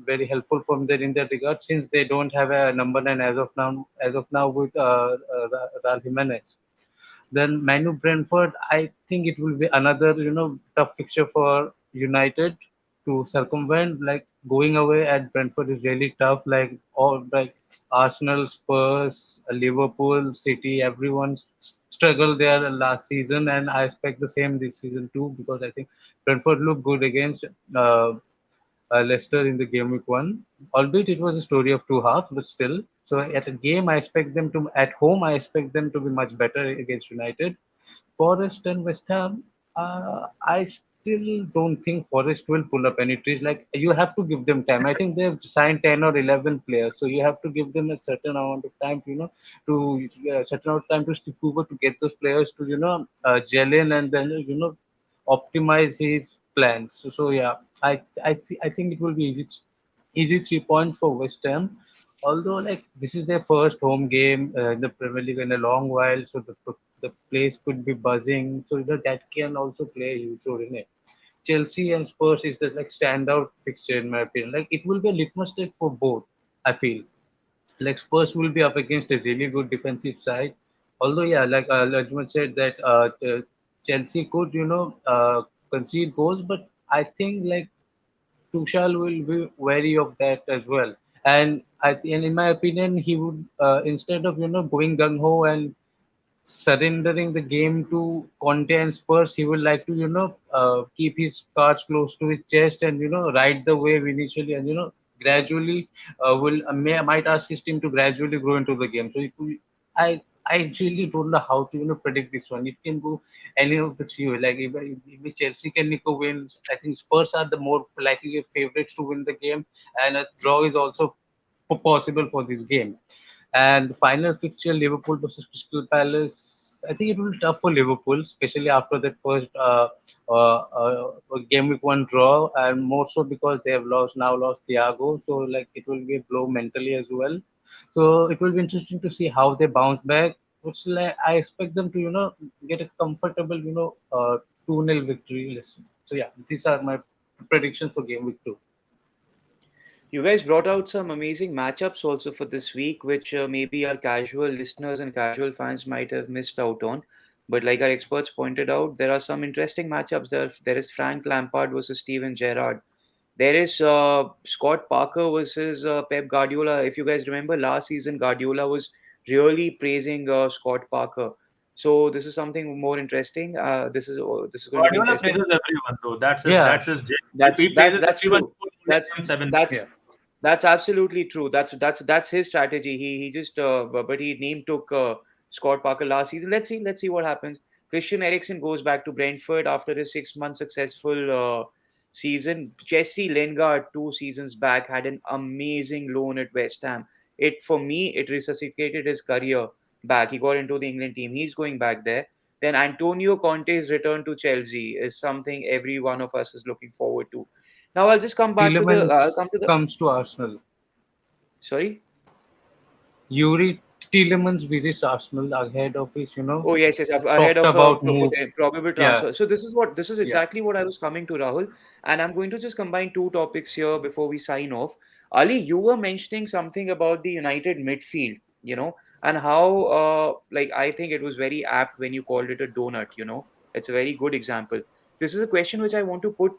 Speaker 5: very helpful from there in that regard, since they don't have a number 9 as of now. As of now, with Raul Jimenez. Then Manu Brentford, I think it will be another tough fixture for United to circumvent. Like going away at Brentford is really tough. Like all like Arsenal, Spurs, Liverpool, City, everyone struggled there last season, and I expect the same this season too, because I think Brentford looked good against uh, Leicester in the game week 1. Albeit it was a story of two halves, but still. So at a game, I expect them to at home. I expect them to be much better against United. Forest and West Ham, I still don't think Forest will pull up any trees. Like you have to give them time. I think they've signed 10 or 11 players, so you have to give them a certain amount of time to certain amount of time to stick over to get those players to gel in, and then optimize his plans. So yeah, I think it will be easy 3 points for West Ham. Although like this is their first home game in the Premier League in a long while, so the place could be buzzing. So that can also play a huge role in it. Chelsea and Spurs is the like standout fixture in my opinion. Like it will be a litmus test for both. I feel like Spurs will be up against a really good defensive side. Although yeah, like Lajman said that Chelsea could concede goals, but I think like Tuchel will be wary of that as well. And in my opinion, he would instead of going gung ho and surrendering the game to Conte and Spurs, he would like to keep his cards close to his chest and ride the wave initially, and gradually might ask his team to gradually grow into the game. So I I really don't know how to predict this one. It can go any of the three way. Like if Chelsea can nick a win, I think Spurs are the more likely favorites to win the game, and a draw is also possible for this game. And the final fixture, Liverpool versus Crystal Palace. I think it will be tough for Liverpool, especially after that first game week 1 draw, and more so because they have lost Thiago. So like it will be a blow mentally as well. So it will be interesting to see how they bounce back. Which like I expect them to get a comfortable 2-0 victory. Listen. So yeah, these are my predictions for game week 2.
Speaker 1: You guys brought out some amazing matchups also for this week, which maybe our casual listeners and casual fans might have missed out on. But like our experts pointed out, there are some interesting matchups. There is Frank Lampard versus Steven Gerrard. There is Scott Parker versus Pep Guardiola. If you guys remember last season, Guardiola was really praising Scott Parker. So this is something more interesting. This is going to be
Speaker 3: Guardiola
Speaker 1: interesting.
Speaker 3: praises everyone though. That's his
Speaker 5: Yeah,
Speaker 3: that's his.
Speaker 1: That's
Speaker 3: He
Speaker 1: that's
Speaker 3: praises
Speaker 1: that's
Speaker 3: everyone
Speaker 1: true.
Speaker 3: for
Speaker 1: that's
Speaker 3: Seven.
Speaker 1: that's
Speaker 3: Yeah.
Speaker 1: that's absolutely true. That's his strategy. He just but he name took Scott Parker last season. Let's see what happens. Christian Eriksen goes back to Brentford after his 6 month successful season. Jesse Lingard 2 seasons back had an amazing loan at West Ham. It for me it resuscitated his career back. He got into the England team. He's going back there. Then Antonio Conte's return to Chelsea is something every one of us is looking forward to. Now I'll just come back to the. I'll come
Speaker 5: Tielemans
Speaker 1: to the.
Speaker 5: comes to Arsenal.
Speaker 1: Sorry.
Speaker 5: Yuri Tielemans visits Arsenal ahead of his,
Speaker 1: Oh yes, yes. Ahead
Speaker 5: talked
Speaker 1: of a
Speaker 5: about move.
Speaker 1: probable
Speaker 5: Yeah,
Speaker 1: transfer. So this is
Speaker 5: yeah.
Speaker 1: exactly what I was coming to, Rahul. And I'm going to just combine two topics here before we sign off. Ali, you were mentioning something about the United midfield, and how like I think it was very apt when you called it a donut. It's a very good example. This is a question which I want to put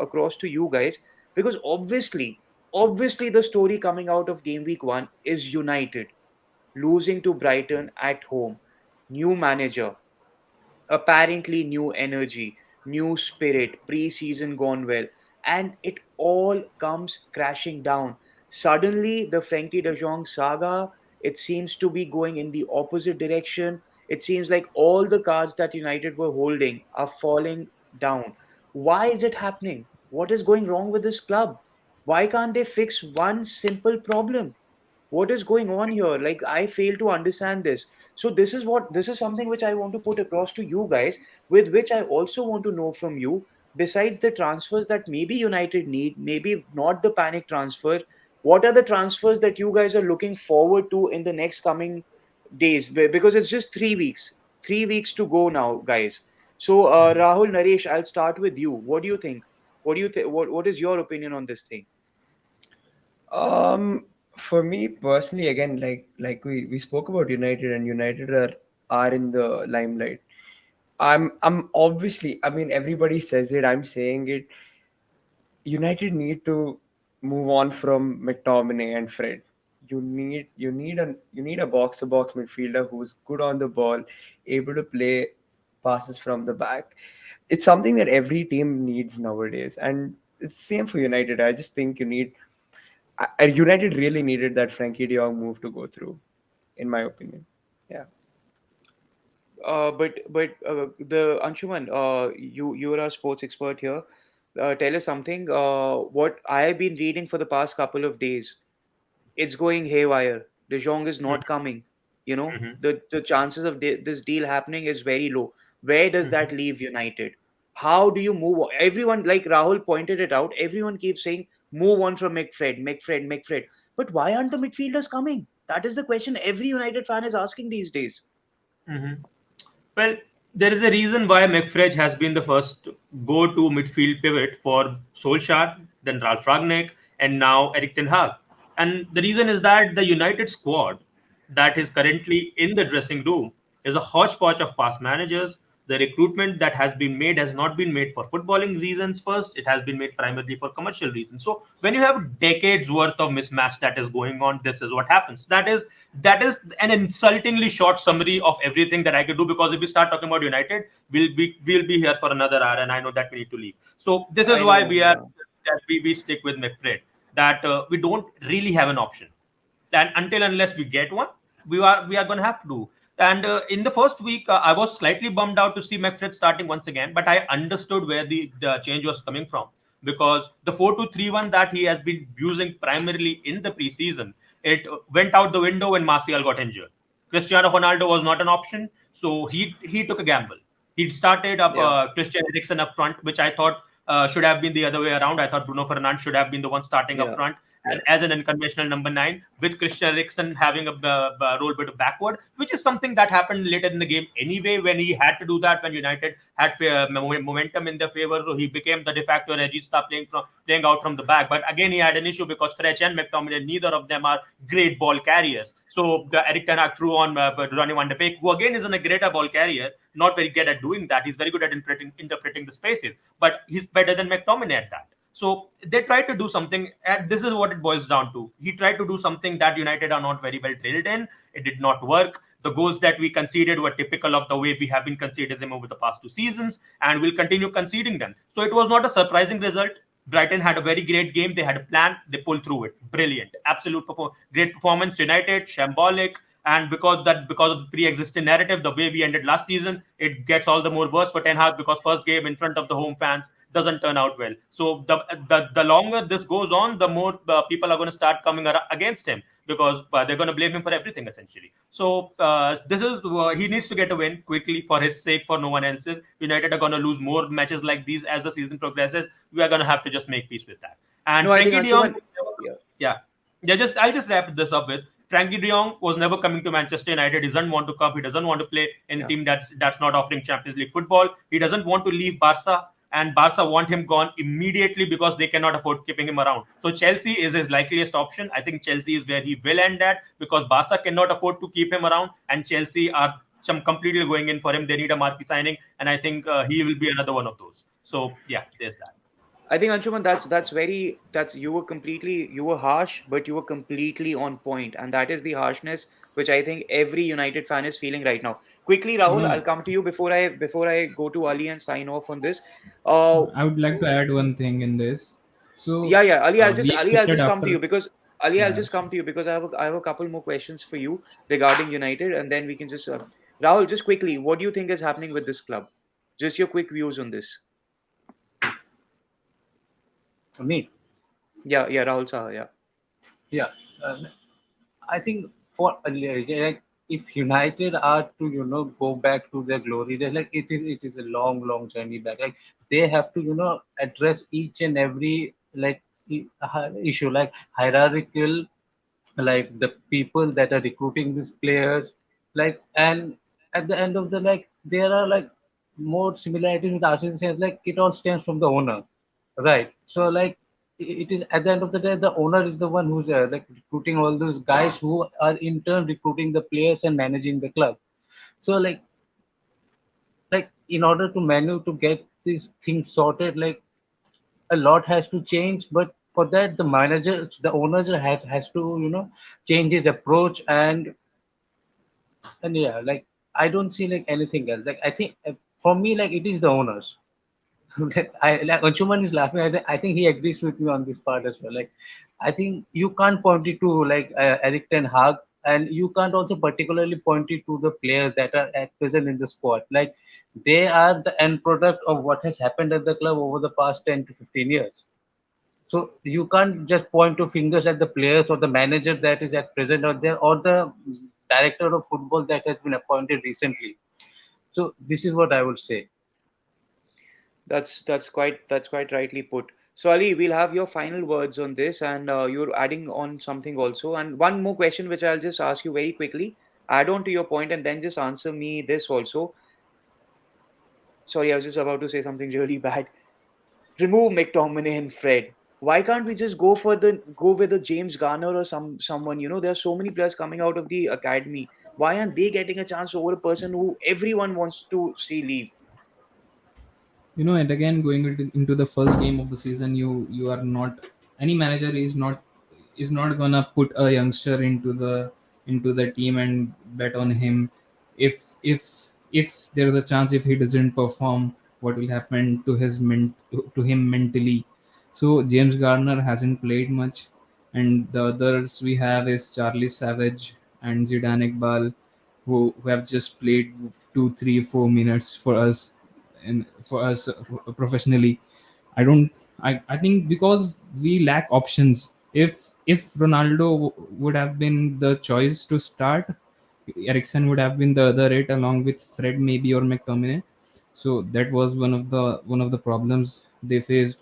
Speaker 1: across to you guys because obviously the story coming out of game week 1 is United losing to Brighton at home. New manager, apparently new energy, new spirit, pre-season gone well, and it all comes crashing down. Suddenly, the Frankie de Jong saga, it seems to be going in the opposite direction. It seems like all the cards that United were holding are falling down. Why is it happening? What is going wrong with this club? Why can't they fix one simple problem? What is going on here? Like, I fail to understand this. So this is something which I want to put across to you guys, with which I also want to know from you, besides the transfers that maybe United need, maybe not the panic transfer, what are the transfers that you guys are looking forward to in the next coming days? Because it's just 3 weeks, 3 weeks to go now, guys. So Rahul, Naresh, I'll start with you. What do you think? What is your opinion on this thing?
Speaker 4: For me personally, again, like we spoke about United, and United are in the limelight. I'm obviously, I mean, everybody says it, I'm saying it. United need to move on from McTominay and Fred. You need a box to box midfielder who's good on the ball, able to play passes from the back. It's something that every team needs nowadays, and it's the same for United. I just think United really needed that Frankie De Jong move to go through, in my opinion. Yeah.
Speaker 1: But the Anshuman, you're our sports expert here. Tell us something. What I have been reading for the past couple of days, it's going haywire. De Jong is not coming.
Speaker 3: Mhm.
Speaker 1: The chances of this deal happening is very low. Where does that
Speaker 3: Mhm.
Speaker 1: leave United? How do you move on? Everyone, like Rahul pointed it out, everyone keeps saying move on from McFred. But why aren't the midfielders coming? That is the question every United fan is asking these days.
Speaker 3: Mhm. Well, there is a reason why McFredge has been the first go-to midfield pivot for Solskjaer, then Ralf Ragnick, and now Erik ten Hag. And the reason is that the United squad that is currently in the dressing room is a hodgepodge of past managers. The recruitment that has been made has not been made for footballing reasons first. It has been made primarily for commercial reasons. So when you have decades worth of mismatch that is going on, this is what happens. That is an insultingly short summary of everything that I could do, because if we start talking about United, we'll be here for another hour, and I know that we need to leave. So this is
Speaker 1: I
Speaker 3: why
Speaker 1: know,
Speaker 3: we are
Speaker 1: yeah.
Speaker 3: that we stick with McFred. That we don't really have an option, and until unless we get one, we are going to have to do. And in the first week, I was slightly bummed out to see McFred starting once again, but I understood where the change was coming from, because the 4-2-3-1 that he has been using primarily in the preseason, it went out the window when Martial got injured. Cristiano Ronaldo was not an option, so he took a gamble. He started up
Speaker 1: Yeah.
Speaker 3: Christian Eriksen up front, which I thought should have been the other way around. I thought Bruno Fernandes should have been the one starting up
Speaker 1: Yeah.
Speaker 3: front as an unconventional number 9, with Christian Eriksen having a role bit backward, which is something that happened later in the game anyway, when he had to do that when United had momentum in their favor. So he became the de facto regista, playing out from the back. But again, he had an issue because Fred and McTominay, neither of them are great ball carriers. So Eric Ten Hag threw on Ronnie van de Beek, who again is a greater ball carrier, not very good at doing that. He's very good at interpreting the spaces, but he's better than McTominay at that. So they tried to do something, and this is what it boils down to. He tried to do something that United are not very well drilled in. It did not work. The goals that we conceded were typical of the way we have been conceding them over the past 2 seasons, and we'll continue conceding them. So it was not a surprising result. Brighton had a very great game. They had a plan. They pulled through it. Brilliant, absolute great performance. United shambolic, and because of the pre-existing narrative, the way we ended last season, it gets all the more worse for Ten Hag because first game in front of the home fans doesn't turn out well. So the longer this goes on, the more people are going to start coming against him because they're going to blame him for everything essentially. So this is he needs to get a win quickly for his sake, for no one else's. United are going to lose more matches like these as the season progresses. We are going to have to just make peace with that. And
Speaker 1: No, I think
Speaker 3: Frankie De Jong,
Speaker 1: Anshuman. Yeah.
Speaker 3: yeah, yeah. I'll just wrap this up with Frankie De Jong was never coming to Manchester United. He doesn't want to come. He doesn't want to play in a team that's not offering Champions League football. He doesn't want to leave Barca, and Barca want him gone immediately because they cannot afford keeping him around. So Chelsea is his likeliest option. I think Chelsea is where he will end at because Barca cannot afford to keep him around, and Chelsea are some completely going in for him. They need a marquee signing, and I think he will be another one of those. So yeah, there's that.
Speaker 1: I think Anshuman, that's you were harsh, but you were completely on point, and that is the harshness which I think every United fan is feeling right now. Quickly, Rahul,
Speaker 2: No,
Speaker 1: I'll come to you before I go to Ali and sign off on this. Uh,
Speaker 2: I would like to add one thing in this. So
Speaker 1: yeah, Ali,
Speaker 2: we
Speaker 1: I'll
Speaker 2: expected
Speaker 1: just come to you
Speaker 2: after.
Speaker 1: because Ali, I'll
Speaker 2: Yeah,
Speaker 1: just come to you because I have a couple more questions for you regarding United, and then we can just Rahul, just quickly, what do you think is happening with this club? Just your quick views on this.
Speaker 5: Me,
Speaker 1: Yeah, Rahul Saha, yeah.
Speaker 5: yeah. I think for like if United are to go back to their glory, like it is a long journey back. Like they have to address each and every like issue, like hierarchical, like the people that are recruiting these players, like, and at the end of the, like, there are like more similarities with Arsenal in the sense like it all stems from the owner, right? So like it is at the end of the day the owner is the one who's like recruiting all those guys who are in turn recruiting the players and managing the club. So like in order to get these things sorted, like a lot has to change, but for that the manager, the owner has to change his approach. And yeah, like I don't see like anything else. Like I think for me, like it is the owners. Like Anshuman is laughing. I think he agrees with me on this part as well. Like I think you can't point it to like Eric Ten Hag, and you can't also particularly point it to the players that are at present in the squad. Like they are the end product of what has happened at the club over the past 10 to 15 years. So you can't just point to fingers at the players or the manager that is at present or there, or the director of football that has been appointed recently. So this is what I would say.
Speaker 1: That's quite rightly put. So Ali, we'll have your final words on this, and you're adding on something also. And one more question, which I'll just ask you very quickly. Add on to your point, and then just answer me this also. Sorry, I was just about to say something really bad. Remove McTominay and Fred. Why can't we just go with the James Garner or someone? There are so many players coming out of the academy. Why aren't they getting a chance over a person who everyone wants to see leave?
Speaker 2: and again going into the first game of the season, you are not, any manager is not gonna put a youngster into the team and bet on him. If there is a chance, if he doesn't perform, what will happen to to him mentally? So James Garner hasn't played much, and the others we have is Charlie Savage and Zidane Iqbal, who have just played 2 3 4 minutes for us professionally. I don't i i think because we lack options. If Ronaldo would have been the choice to start, Eriksen would have been the other eight along with Fred maybe or McTominay. So that was one of the problems they faced.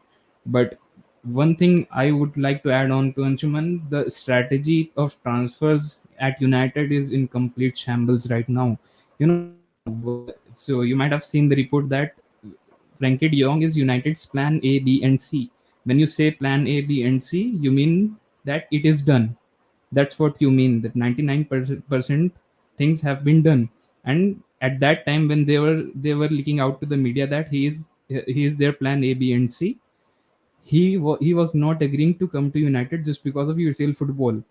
Speaker 2: But one thing I would like to add on to Anshuman, the strategy of transfers at United is in complete shambles right now. So you might have seen the report that Frankie de Jong is United's plan A, B, and C. When you say plan A, B, and C, you mean that it is done. That's what you mean. That 99% things have been done. And at that time, when they were leaking out to the media that he is their plan A, B, and C, he was not agreeing to come to United just because of UCL football.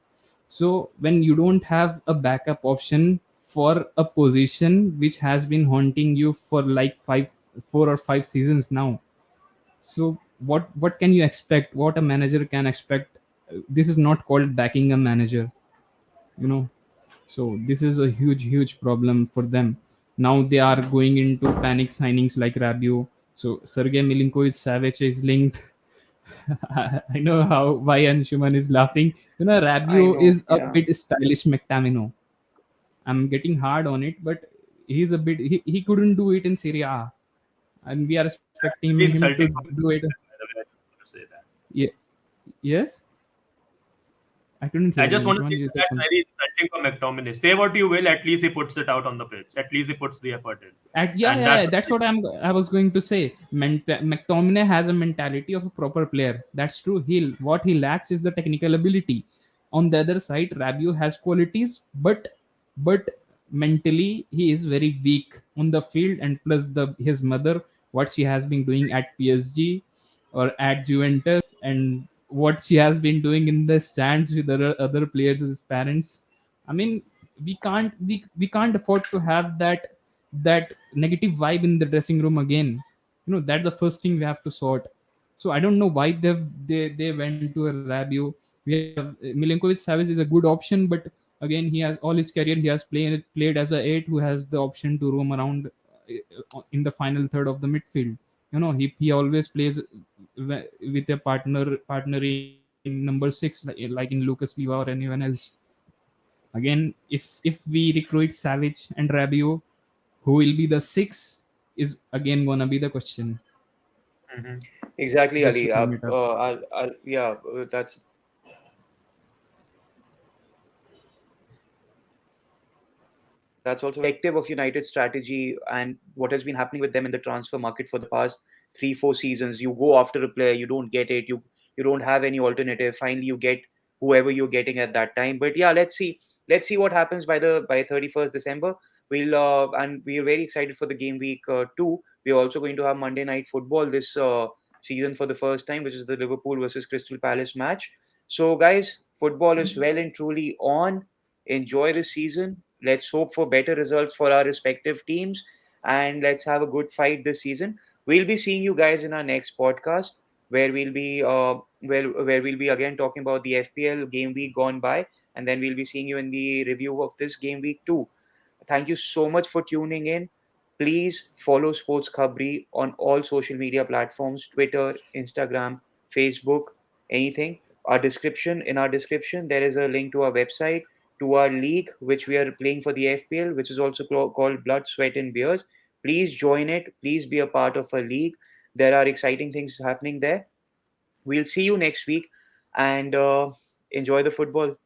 Speaker 2: So when you don't have a backup option for a position which has been haunting you for like 4 or 5 seasons now, so what can you expect, what a manager can expect? This is not called backing a manager, you know. So this is a huge problem for them. Now they are going into panic signings like Rabiot. So Sergei Milinkovic Savic is linked. I know how why Anshuman is laughing. You know,
Speaker 1: I
Speaker 2: Rabiot
Speaker 1: know.
Speaker 2: is a
Speaker 1: Yeah.
Speaker 2: bit stylish McTamino. I'm getting hard on it, but he's a bit. He couldn't do it in Serie A, and we are expecting
Speaker 3: Really
Speaker 2: him to
Speaker 3: insulting for
Speaker 2: do it.
Speaker 3: by the way, I just want to say that.
Speaker 2: Yeah, yes. I couldn't
Speaker 3: I
Speaker 2: hear you,
Speaker 3: just want to
Speaker 2: Anshuman.
Speaker 3: say
Speaker 2: You
Speaker 3: that
Speaker 2: said
Speaker 3: that's
Speaker 2: something.
Speaker 3: very insulting for McTominay. Say what you will, at least he puts it out on the pitch. At least he puts the effort in,
Speaker 2: Yeah,
Speaker 3: and
Speaker 2: yeah,
Speaker 3: that's
Speaker 2: yeah, that's what I was going to say. McTominay has a mentality of a proper player. That's true. What he lacks is the technical ability. On the other side, Rabiot has qualities, but mentally he is very weak on the field. And plus the his mother, what she has been doing at PSG or at Juventus, and what she has been doing in the stands with other players as parents. I mean, we can't afford to have that negative vibe in the dressing room again. You know, that's the first thing we have to sort. So I don't know why they went to a Rabiot. We have Milinkovic Savic is a good option, but again, he has all his career he has played as a eight who has the option to roam around in the final third of the midfield. You know, he always plays with a partnering number six, like in Lucas Leiva or anyone else. Again, if we recruit Savage and Rabiot, who will be the six is again gonna be the question.
Speaker 3: Mhm.
Speaker 1: Exactly,
Speaker 2: Just to
Speaker 1: Ali.
Speaker 2: sum it up.
Speaker 1: Yeah, that's also reflective of United strategy and what has been happening with them in the transfer market for the past 3-4 seasons. You go after a player, you don't get it, you don't have any alternative. Finally, you get whoever you're getting at that time. But yeah, let's see what happens by 31st December. And we are very excited for the game week two. We're also going to have Monday night football this season for the first time, which is the Liverpool versus Crystal Palace match. So guys, football is well and truly on. Enjoy the season. Let's hope for better results for our respective teams, and let's have a good fight this season. We'll be seeing you guys in our next podcast, where we'll be again talking about the FPL game week gone by, and then we'll be seeing you in the review of this game week too. Thank you so much for tuning in. Please follow Sports Khabri on all social media platforms: Twitter, Instagram, Facebook, anything. Our description, there is a link to our website, to our league, which we are playing for the FPL, which is also called Blood, Sweat, and Beers. Please join it. Please be a part of a league. There are exciting things happening there. We'll see you next week and enjoy the football.